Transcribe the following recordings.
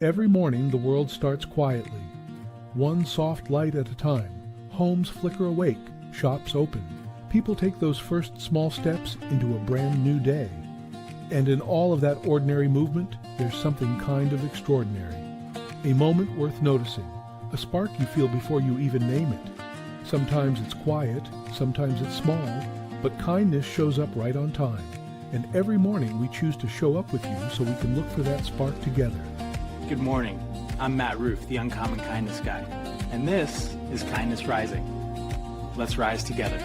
Every morning the world starts quietly, one soft light at a time. Homes flicker awake, shops open. People take those first small steps into a brand new day. And in all of that ordinary movement, there's something kind of extraordinary. A moment worth noticing, a spark you feel before you even name it. Sometimes it's quiet, sometimes it's small, but kindness shows up right on time. And every morning we choose to show up with you so we can look for that spark together. Good morning. I'm Matt Roof, the Uncommon Kindness Guy, and this is Kindness Rising. Let's rise together.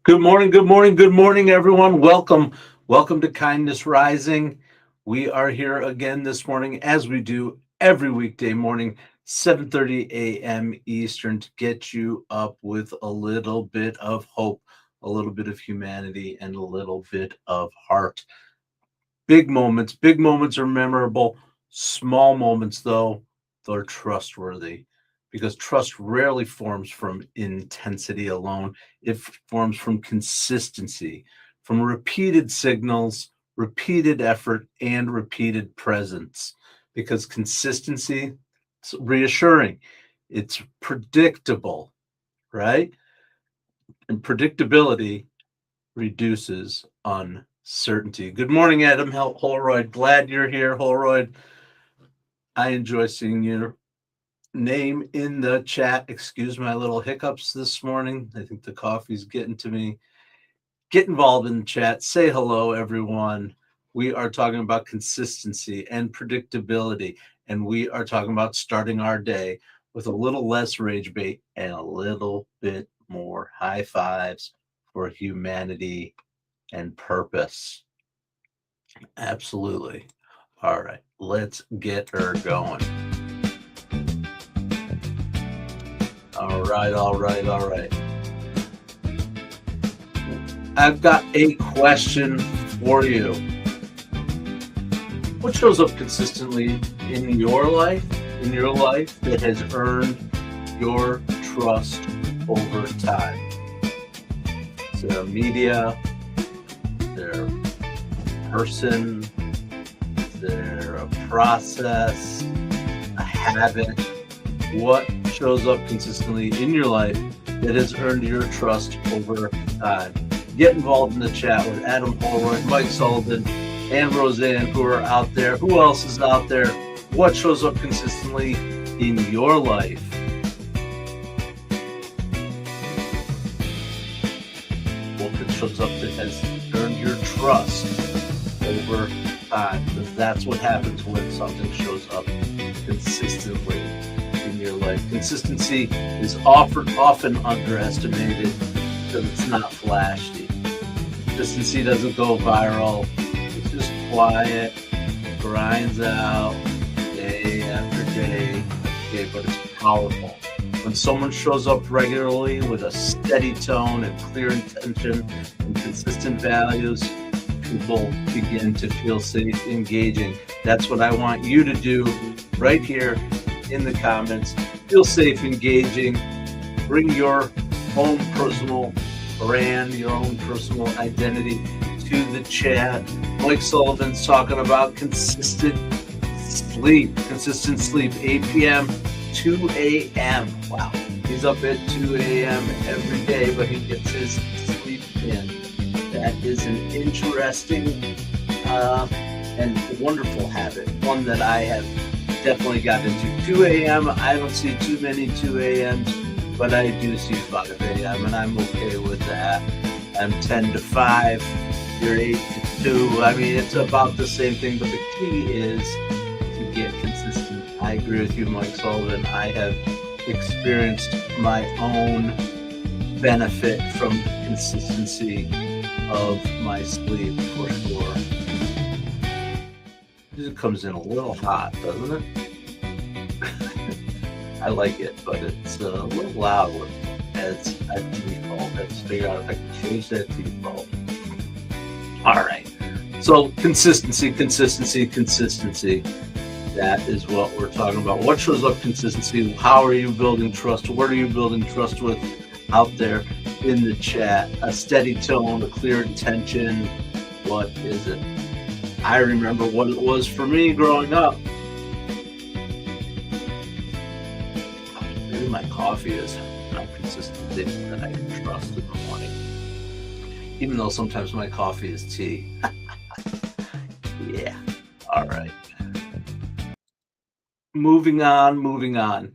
Good morning, good morning, good morning, everyone. Welcome to Kindness Rising. We are here again this morning, as we do every weekday morning, 7:30 a.m. Eastern, to get you up with a little bit of hope, a little bit of humanity, and a little bit of heart. Big moments are memorable. Small moments, though, they're trustworthy, because trust rarely forms from intensity alone. It forms from consistency, from repeated signals, repeated effort, and repeated presence. Because consistency, it's reassuring, it's predictable, right? And predictability reduces uncertainty. Good morning, Adam Holroyd. Glad you're here, Holroyd. I enjoy seeing your name in the chat. Excuse my little hiccups this morning. I think the coffee's getting to me. Get involved in the chat. Say hello, everyone. We are talking about consistency and predictability, and we are talking about starting our day with a little less rage bait and a little bit more high fives for humanity and purpose. Absolutely. All right, let's get her going. All right. I've got a question for you. What shows up consistently in your life that has earned your trust over time? Is there a media? Is there a person? Is there a process? A habit? What shows up consistently in your life that has earned your trust over time? Get involved in the chat with Adam Holroyd, Mike Sullivan, and Roseanne, who are out there. Who else is out there? What shows up consistently in your life? What shows up that has earned your trust over time? Because that's what happens when something shows up consistently in your life. Consistency is often underestimated because it's not flashy. Consistency doesn't go viral. It's just quiet, grinds out day after day. Okay, but it's powerful. When someone shows up regularly with a steady tone and clear intention and consistent values, people begin to feel safe engaging. That's what I want you to do right here in the comments. Feel safe engaging. Bring your own personal brand, your own personal identity to the chat. Mike Sullivan's talking about consistent sleep, 8 p.m., 2 a.m. Wow. He's up at 2 a.m. every day, but he gets his sleep in. That is an interesting and wonderful habit, one that I have definitely got into. 2 a.m., I don't see too many 2 a.m.s, but I do see 5 a.m., and I'm okay with that. I'm 10 to 5, you're 8 to 2. I mean, it's about the same thing, but the key is to get consistent. I agree with you, Mike Sullivan. I have experienced my own benefit from the consistency of my sleep, for sure. It comes in a little hot, doesn't it? I like it, but it's a little loud as a default. Let's figure out if I can change that default. All right. So consistency. That is what we're talking about. What shows up consistency? How are you building trust? What are you building trust with out there in the chat? A steady tone, a clear intention, What is it? I remember what it was for me growing up. Maybe my coffee is not consistent thing that I can trust in the morning. Even though sometimes my coffee is tea. Yeah. All right. Moving on.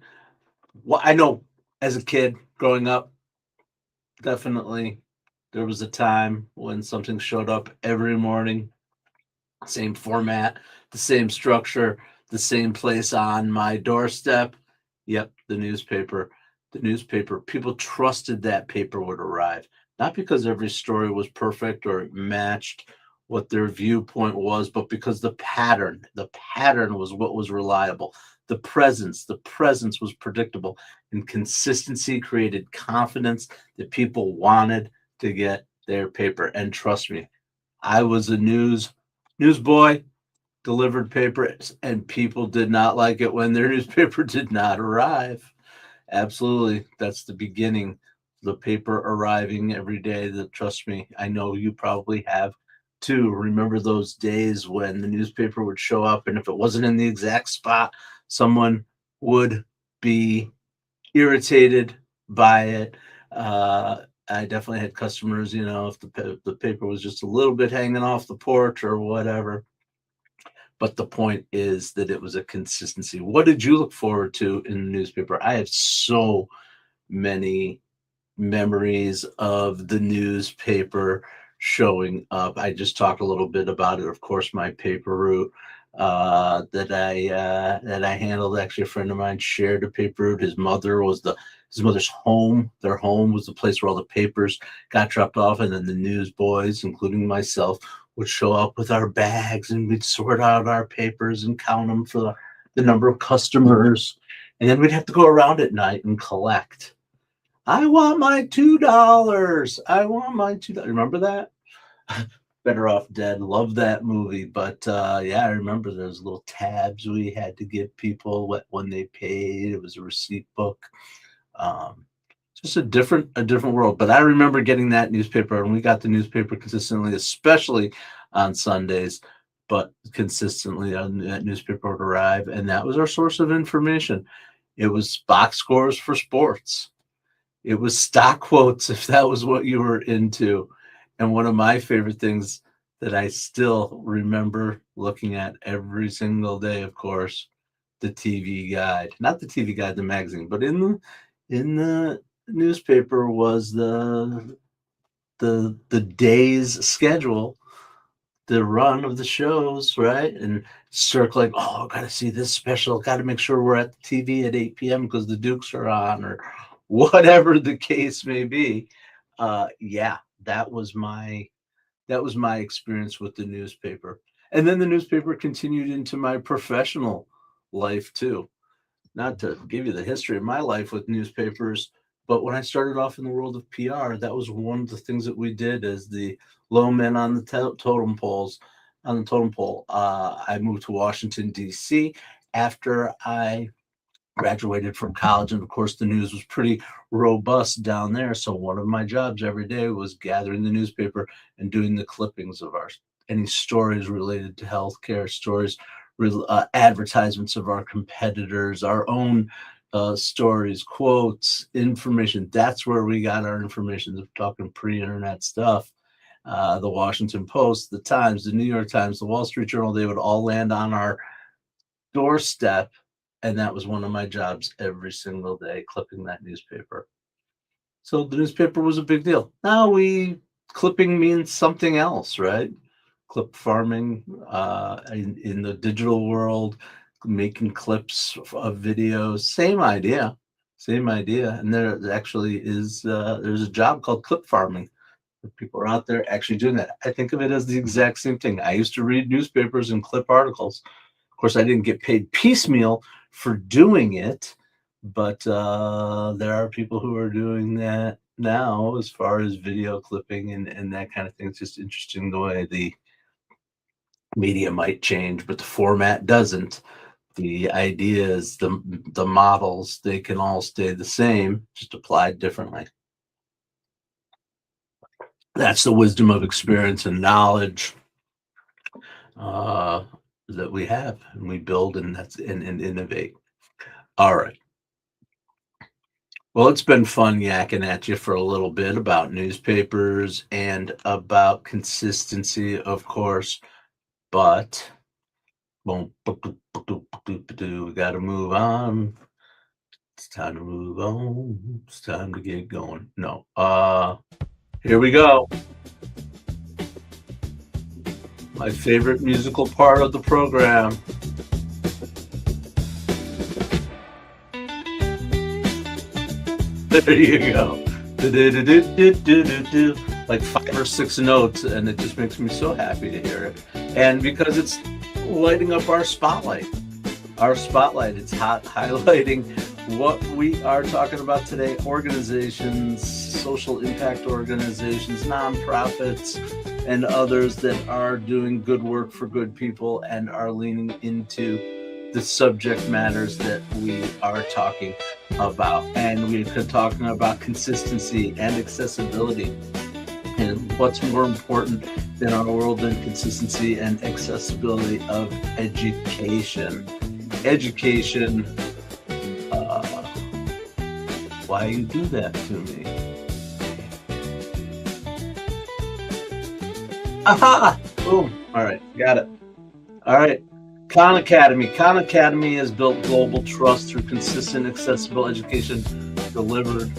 Well, I know as a kid growing up, definitely there was a time when something showed up every morning, same format, the same structure, the same place on my doorstep. Yep, the newspaper. The newspaper. People trusted that paper would arrive, not because every story was perfect or it matched what their viewpoint was, but because the pattern was what was reliable. The presence was predictable, and consistency created confidence that people wanted to get their paper. And trust me, I was a newsboy, delivered papers, and people did not like it when their newspaper did not arrive. Absolutely, that's the beginning. The paper arriving every day. That trust me, I know you probably have too. Remember those days when the newspaper would show up, and if it wasn't in the exact spot, someone would be irritated by it. I definitely had customers, if the paper was just a little bit hanging off the porch or whatever. But the point is that it was a consistency. What did you look forward to in the newspaper? I have so many memories of the newspaper showing up. I just talked a little bit about it. Of course, my paper route that I handled. Actually, a friend of mine shared a paper route. His mother's home. Their home was the place where all the papers got dropped off, and then the newsboys, including myself, would show up with our bags, and we'd sort out our papers and count them for the number of customers, and then we'd have to go around at night and collect. I want my $2. I want my $2. Remember that? Better Off Dead. Love that movie. But yeah, I remember those little tabs we had to give people when they paid. It was a receipt book. Um, just a different world. But I remember getting that newspaper, and we got the newspaper consistently, especially on Sundays. But consistently, that newspaper would arrive, and that was our source of information. It was box scores for sports. It was stock quotes if that was what you were into. And one of my favorite things that I still remember looking at every single day, of course, the TV guide. Not the TV guide, the magazine, but in the newspaper was the day's schedule, the run of the shows, right? And circling, oh, gotta see this special, gotta make sure we're at the TV at 8 p.m. because the Dukes are on, or whatever the case may be. Yeah, that was my experience with the newspaper. And then the newspaper continued into my professional life too. Not to give you the history of my life with newspapers, but when I started off in the world of PR, that was one of the things that we did as the low men on the totem poles. On the totem pole, I moved to Washington D.C. after I graduated from college, and of course the news was pretty robust down there. So one of my jobs every day was gathering the newspaper and doing the clippings of any stories related to healthcare, stories, advertisements of our competitors, our own stories, quotes, information. That's where we got our information. We're talking pre-internet stuff. The Washington Post, the Times, the New York Times, the Wall Street Journal, they would all land on our doorstep, and that was one of my jobs every single day, clipping that newspaper. So the newspaper was a big deal. Now clipping means something else, right? Clip farming, in the digital world, making clips of videos, same idea. And there actually is there's a job called clip farming. People are out there actually doing that. I think of it as the exact same thing. I used to read newspapers and clip articles. Of course, I didn't get paid piecemeal for doing it, but there are people who are doing that now as far as video clipping and that kind of thing. It's just interesting the way the media might change, but the format doesn't. The ideas, the models, they can all stay the same, just applied differently. That's the wisdom of experience and knowledge. that we have, and we build, and innovate. All right. Well, it's been fun yakking at you for a little bit about newspapers and about consistency, of course, but we got to move on. It's time to move on. It's time to get going. No. Here we go. My favorite musical part of the program. There you go. Do-do-do-do-do-do-do. Like 5 or 6 notes, and it just makes me so happy to hear it. And because it's lighting up our spotlight. Our spotlight, it's highlighting what we are talking about today. Organizations, social impact organizations, nonprofits, and others that are doing good work for good people and are leaning into the subject matters that we are talking about. And we've been talking about consistency and accessibility. And what's more important in our world than consistency and accessibility of education? Education. Why you do that to me? Aha! Boom. All right, got it. All right. Khan Academy. Khan Academy has built global trust through consistent, accessible education delivered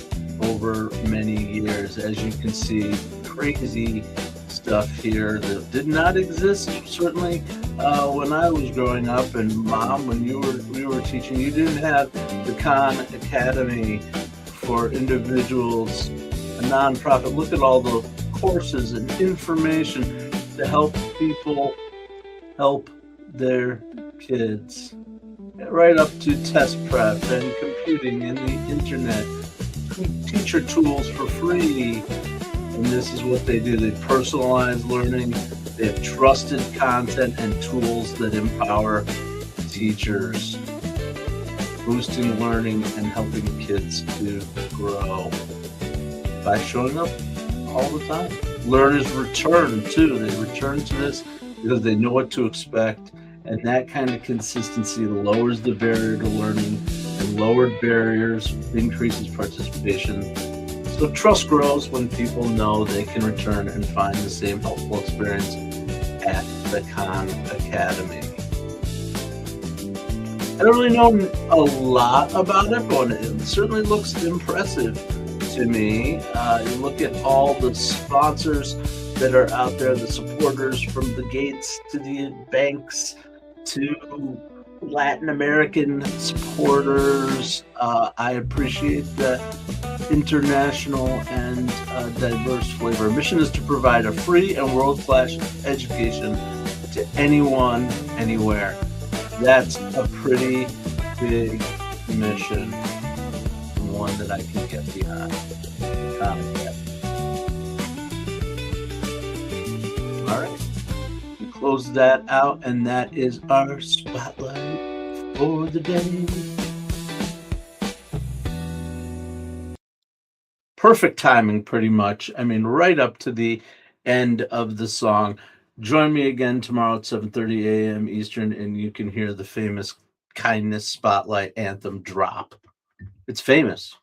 over many years. As you can see, crazy stuff here that did not exist certainly when I was growing up. And Mom, when we were teaching, you didn't have the Khan Academy for individuals, a nonprofit. Look at all the courses and information to help people help their kids, right up to test prep and computing and the internet, teacher tools for free. And this is what they do. They personalize learning. They have trusted content and tools that empower teachers, boosting learning and helping kids to grow by showing up all the time. Learners return too. They return to this because they know what to expect. And that kind of consistency lowers the barrier to learning, and lowered barriers increases participation. So trust grows when people know they can return and find the same helpful experience at the Khan Academy. I don't really know a lot about it, but it certainly looks impressive to me. You look at all the sponsors that are out there, the supporters, from the Gates to the banks to Latin American supporters. I appreciate the international and diverse flavor. Mission is to provide a free and world-class education to anyone, anywhere. That's a pretty big mission, one that I can get behind. All right. Close that out, and that is our spotlight for the day. Perfect timing, pretty much. I mean, right up to the end of the song. Join me again tomorrow at 7:30 a.m. Eastern, and you can hear the famous Kindness Spotlight anthem drop. It's famous.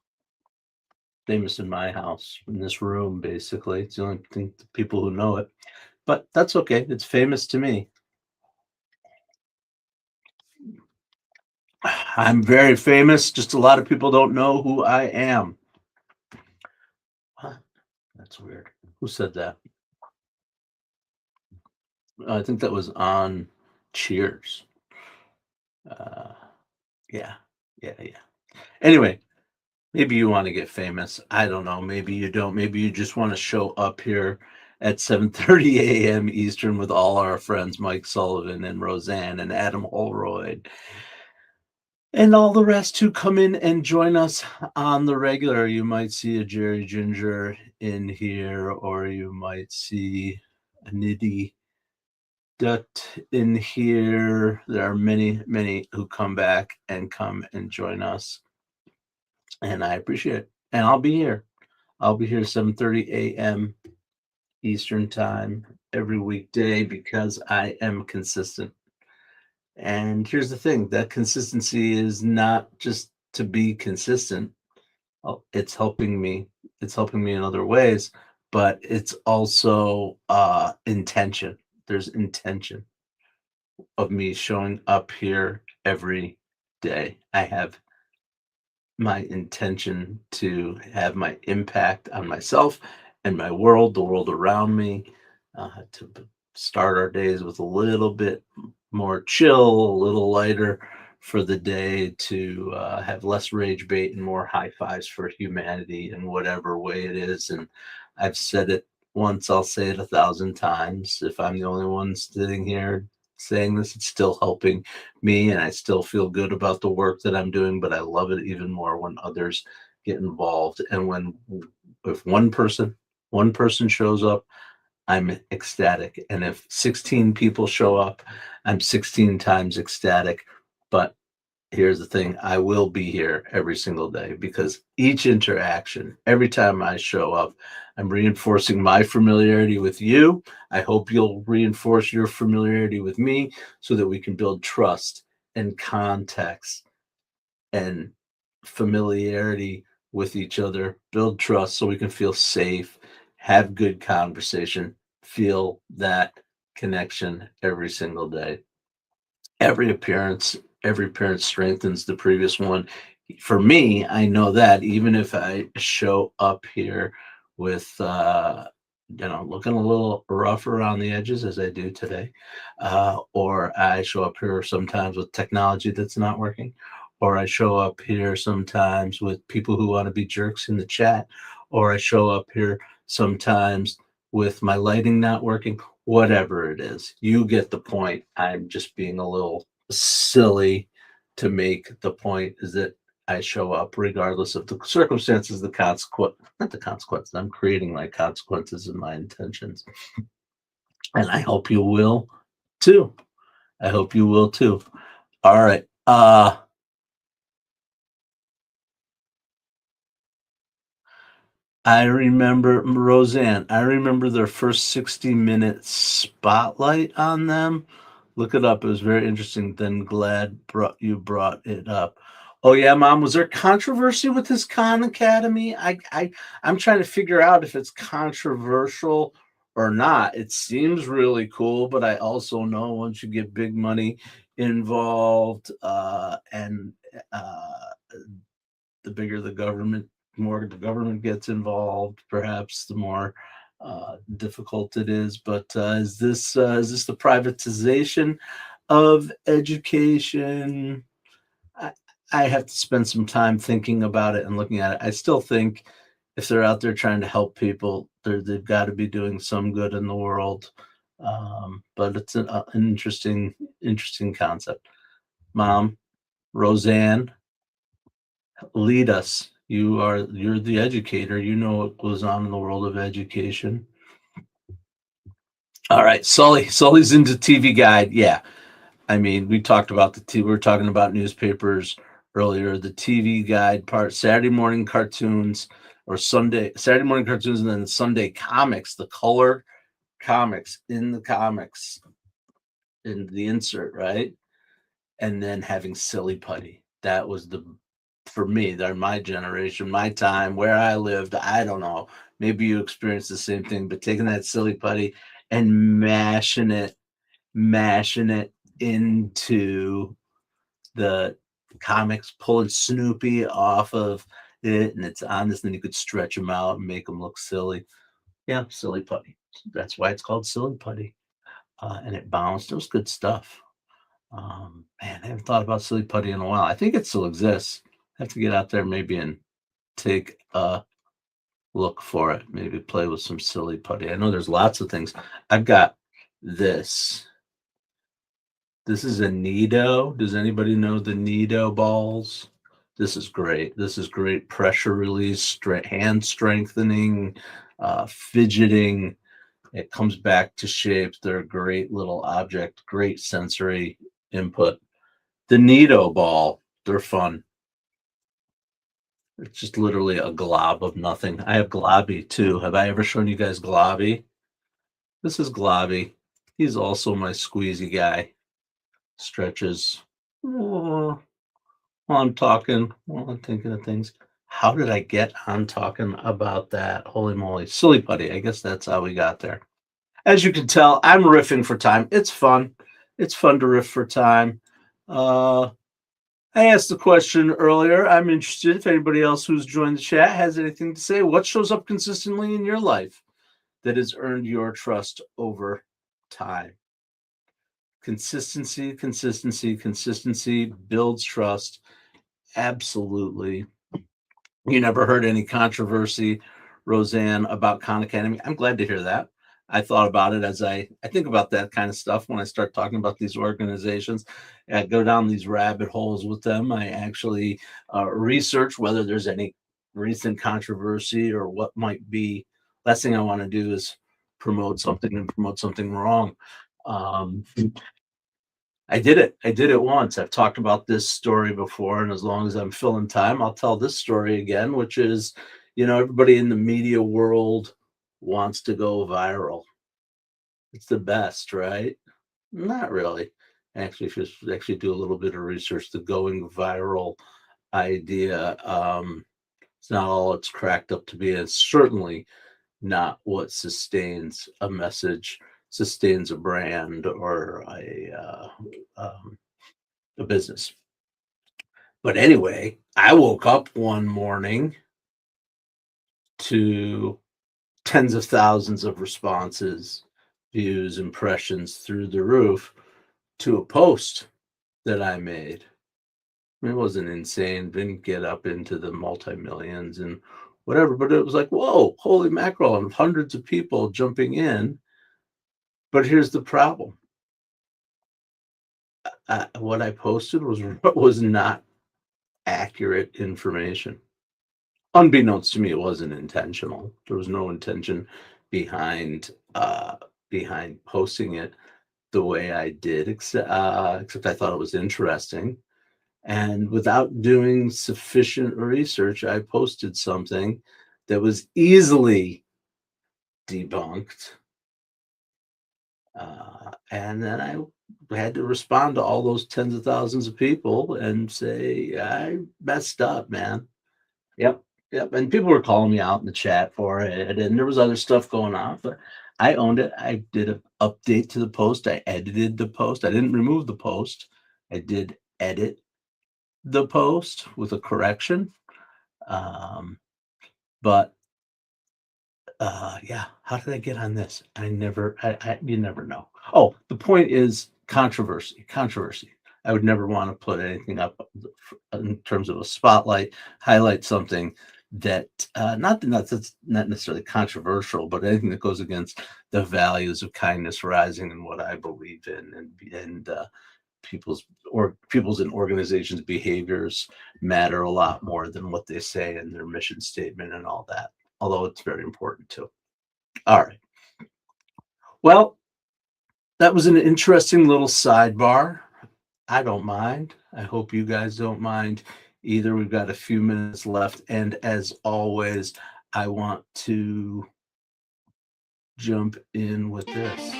Famous in my house, in this room, basically. It's the only thing, the people who know it. But that's okay. It's famous to me. I'm very famous. Just a lot of people don't know who I am. Huh? That's weird. Who said that? I think that was on Cheers. Yeah. Anyway, maybe you want to get famous. I don't know. Maybe you don't. Maybe you just want to show up here at 7:30 a.m. Eastern with all our friends, Mike Sullivan and Roseanne and Adam Holroyd, and all the rest who come in and join us on the regular. You might see a Jerry Ginger in here, or you might see a Nitty Dut in here. There are many who come back and come and join us, and I appreciate it. And I'll be here. I'll be here 7:30 a.m. Eastern time every weekday because I am consistent. And here's the thing, that consistency is not just to be consistent. It's helping me. It's helping me in other ways, but it's also intention. There's intention of me showing up here every day. I have my intention to have my impact on myself and my world, the world around me, start our days with a little bit more chill, a little lighter for the day, to have less rage bait and more high fives for humanity in whatever way it is. And I've said it once, I'll say it 1,000 times. If I'm the only one sitting here saying this, it's still helping me, and I still feel good about the work that I'm doing, but I love it even more when others get involved. And when if one person shows up, I'm ecstatic. And if 16 people show up, I'm 16 times ecstatic. But here's the thing, I will be here every single day, because each interaction, every time I show up, I'm reinforcing my familiarity with you. I hope you'll reinforce your familiarity with me so that we can build trust and context and familiarity with each other, build trust so we can feel safe, have good conversation, feel that connection every single day. Every appearance strengthens the previous one. For me, I know that even if I show up here with looking a little rough around the edges as I do today, or I show up here sometimes with technology that's not working, or I show up here sometimes with people who want to be jerks in the chat, or I show up here sometimes with my lighting not working, whatever it is, you get the point. I'm just being a little silly to make the point is that I show up regardless of the circumstances, the consequence, not the consequences. I'm creating my consequences and my intentions. And I hope you will too. I hope you will too. All right. I remember Roseanne. I remember their first 60-minute spotlight on them. Look it up. It was very interesting. Then glad you brought it up. Oh yeah, Mom. Was there controversy with this Khan Academy? I'm trying to figure out if it's controversial or not. It seems really cool, but I also know once you get big money involved, and the bigger the government, more the government gets involved, perhaps the more difficult it is. But is this the privatization of education? I, I have to spend some time thinking about it and looking at it. I still think if they're out there trying to help people, they've got to be doing some good in the world. But it's an interesting concept. Mom, Roseanne, lead us. You're the educator. You know what goes on in the world of education. All right, Sully. Sully's into TV Guide. Yeah, I mean, we talked about we were talking about newspapers earlier. The TV Guide part, Saturday morning cartoons, or Saturday morning cartoons, and then Sunday comics, the color comics in the comics in the insert, right? And then having Silly Putty. That was for me, they're my generation, my time, where I lived. I don't know. Maybe you experienced the same thing, but taking that Silly Putty and mashing it into the comics, pulling Snoopy off of it, and it's on this, and then you could stretch them out and make them look silly. Yeah, Silly Putty. That's why it's called Silly Putty. And it bounced. It was good stuff. Man, I haven't thought about Silly Putty in a while. I think it still exists. I have to get out there maybe and take a look for it. Maybe play with some Silly Putty. I know there's lots of things. I've got this. This is a Nido. Does anybody know the Nido balls? This is great. This is great pressure release, hand strengthening, fidgeting. It comes back to shape. They're a great little object, great sensory input. The Nido ball, they're fun. It's just literally a glob of nothing. I have Globby too. Have I ever shown you guys Globby? This is Globby. He's also my squeezy guy. Stretches. Oh, while I'm talking, while I'm thinking of things. How did I get on talking about that? Holy moly. Silly putty. I guess that's how we got there. As you can tell, I'm riffing for time. It's fun. It's fun to riff for time. I asked the question earlier. I'm interested if anybody else who's joined the chat has anything to say. What shows up consistently in your life that has earned your trust over time? Consistency, consistency, consistency builds trust. Absolutely. You never heard any controversy, Roseanne, about Khan Academy. I'm glad to hear that. I thought about it as I think about that kind of stuff when I start talking about these organizations. I go down these rabbit holes with them. I actually research whether there's any recent controversy or what might be. Last thing I want to do is promote something and promote something wrong. I did it. I did it once. I've talked about this story before, and as long as I'm filling time, I'll tell this story again, which is, everybody in the media world wants to go viral. It's the best, right? Not really. Actually, if you actually do a little bit of research, the going viral idea, it's not all it's cracked up to be. It's certainly not what sustains a message, sustains a brand or a business. But anyway, I woke up one morning to tens of thousands of responses, views, impressions through the roof to a post that I made. It wasn't insane, didn't get up into the multi-millions and whatever, but it was like, whoa, holy mackerel, and hundreds of people jumping in. But here's the problem. What I posted was not accurate information. Unbeknownst to me, it wasn't intentional. There was no intention behind posting it the way I did, except I thought it was interesting. And without doing sufficient research, I posted something that was easily debunked. And then I had to respond to all those tens of thousands of people and say, I messed up, man. Yep. And people were calling me out in the chat for it. And there was other stuff going on, but I owned it. I did an update to the post. I edited the post. I didn't remove the post. I did edit the post with a correction. But yeah, how did I get on this? You never know. Oh, the point is controversy. I would never want to put anything up in terms of a spotlight, highlight something that not necessarily controversial, but anything that goes against the values of kindness rising and what I believe in, and people's and organizations' behaviors matter a lot more than what they say in their mission statement and all that. Although it's very important too. All right. Well, that was an interesting little sidebar. I don't mind. I hope you guys don't mind either. We've got a few minutes left. And as always, I want to jump in with this.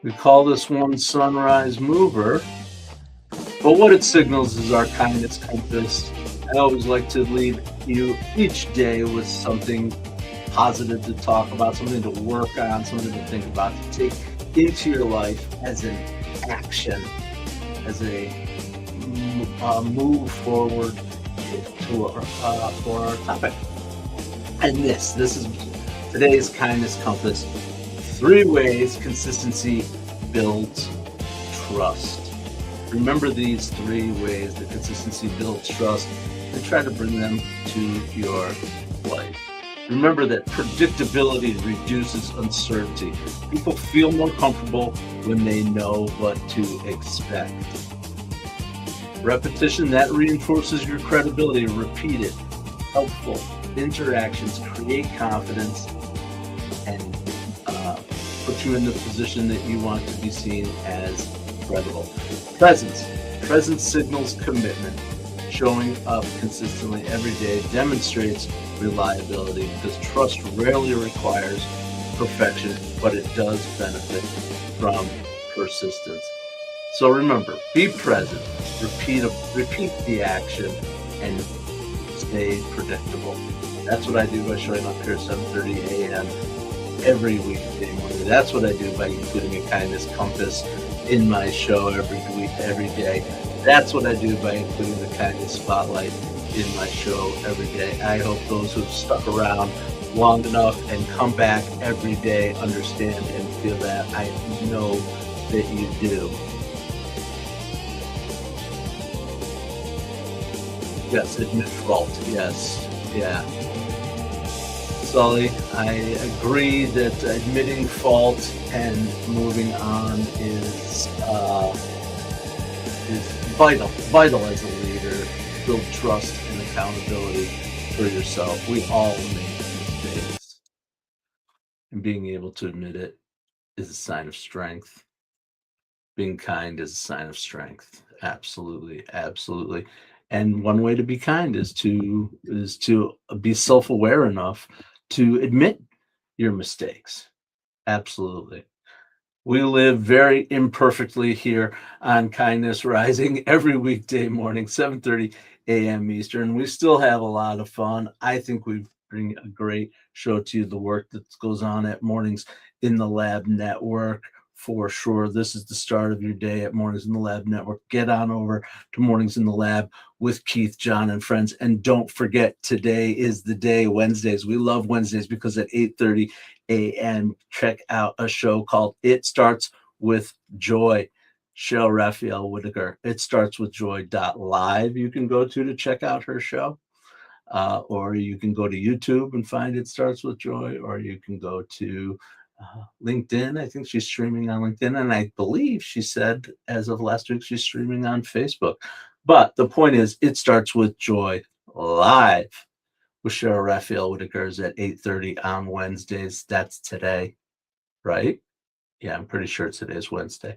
We call this one Sunrise Mover. But what it signals is our kindness compass. I always like to leave you each day with something positive to talk about, something to work on, something to think about, to take into your life as an action, as a move forward for our topic. And this is today's kindness compass. 3 ways consistency builds trust. Remember these 3 ways that consistency builds trust and try to bring them to your life. Remember that predictability reduces uncertainty. People feel more comfortable when they know what to expect. Repetition, that reinforces your credibility. Repeated, helpful interactions create confidence and put you in the position that you want to be seen as credible. Presence signals commitment. Showing up consistently every day demonstrates reliability because trust rarely requires perfection, but it does benefit from persistence. So remember, be present, repeat the action, and stay predictable. That's what I do by showing up here at 7:30 a.m. every weekday morning. That's what I do by including a kindness compass in my show every week, every day. That's what I do by including the kindness spotlight in my show every day. I hope those who've stuck around long enough and come back every day understand and feel that. I know that you do. Yes, admit fault. Yes, yeah. Sully, I agree that admitting fault and moving on is vital as a leader. Build trust and accountability for yourself. We all make mistakes, and being able to admit it is a sign of strength. Being kind is a sign of strength. Absolutely, absolutely. And one way to be kind is to be self-aware enough to admit your mistakes. Absolutely. We live very imperfectly here on Kindness Rising every weekday morning, 7:30 a.m. Eastern. We still have a lot of fun. I think we bring a great show to you, the work that goes on at Mornings in the Lab Network. For sure. This is the start of your day at Mornings in the Lab Network. Get on over to Mornings in the Lab with Keith, John, and friends. And don't forget, today is the day, Wednesdays. We love Wednesdays because at 8:30 a.m., check out a show called It Starts with Joy. Cheryl Raphael Whitaker. It Starts with Joy.live. You can go to check out her show. Or you can go to YouTube and find It Starts with Joy, or you can go to LinkedIn. I think she's streaming on LinkedIn, and I believe she said as of last week she's streaming on Facebook. But the point is, It Starts with Joy live with Cheryl Raphael Whitaker is at 8:30 on Wednesdays. That's today, right? Yeah, I'm pretty sure today is Wednesday.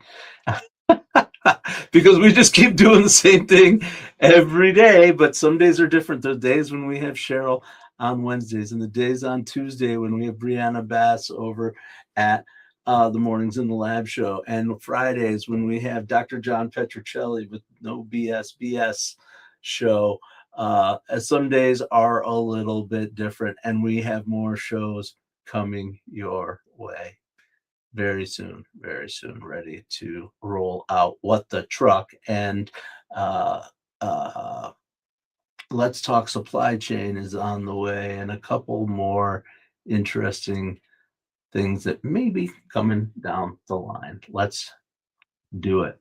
Because we just keep doing the same thing every day, but some days are different. There are days when we have Cheryl on Wednesdays, and the days on Tuesday when we have Brianna Bass over at the Mornings in the Lab show, and Fridays when we have Dr. John Petrocelli with No BS show. Some days are a little bit different, and we have more shows coming your way very soon, ready to roll out What the Truck. And Let's Talk Supply Chain is on the way, and a couple more interesting things that may be coming down the line. Let's do it.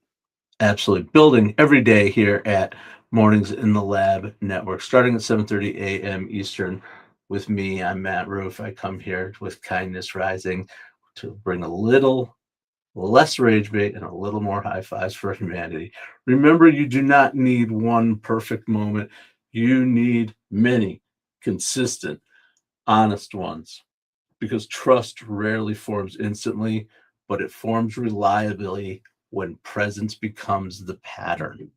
Absolutely. Building every day here at Mornings in the Lab Network, starting at 7:30 a.m. Eastern with me. I'm Matt Roof. I come here with Kindness Rising to bring a little less rage bait and a little more high fives for humanity. Remember, you do not need one perfect moment. You need many consistent, honest ones, because trust rarely forms instantly, but it forms reliably when presence becomes the pattern.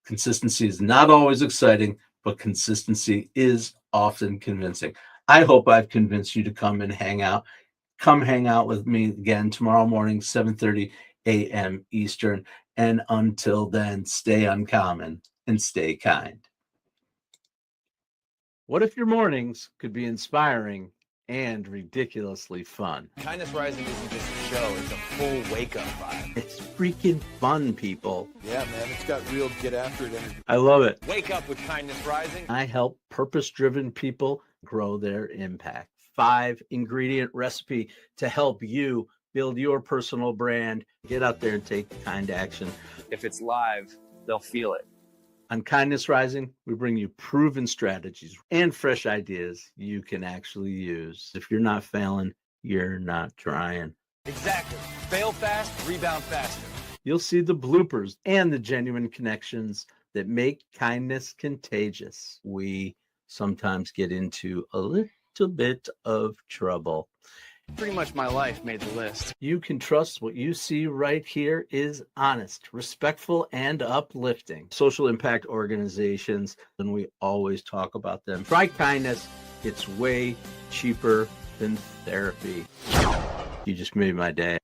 Consistency is not always exciting, but consistency is often convincing. I hope I've convinced you to come and hang out. Come hang out with me again tomorrow morning, 7:30 a.m. Eastern. And until then, stay uncommon and stay kind. What if your mornings could be inspiring and ridiculously fun? Kindness Rising isn't just a show, it's a full wake-up vibe. It's freaking fun, people. Yeah, man, it's got real get-after-it energy. I love it. Wake up with Kindness Rising. I help purpose-driven people grow their impact. 5-ingredient recipe to help you build your personal brand. Get out there and take kind action. If it's live, they'll feel it. On Kindness Rising, we bring you proven strategies and fresh ideas you can actually use. If you're not failing, you're not trying. Exactly. Fail fast, rebound faster. You'll see the bloopers and the genuine connections that make kindness contagious. We sometimes get into a little bit of trouble. Pretty much my life made the list. You can trust what you see right here is honest, respectful, and uplifting. Social impact organizations, and we always talk about them. Try kindness. It's way cheaper than therapy. You just made my day.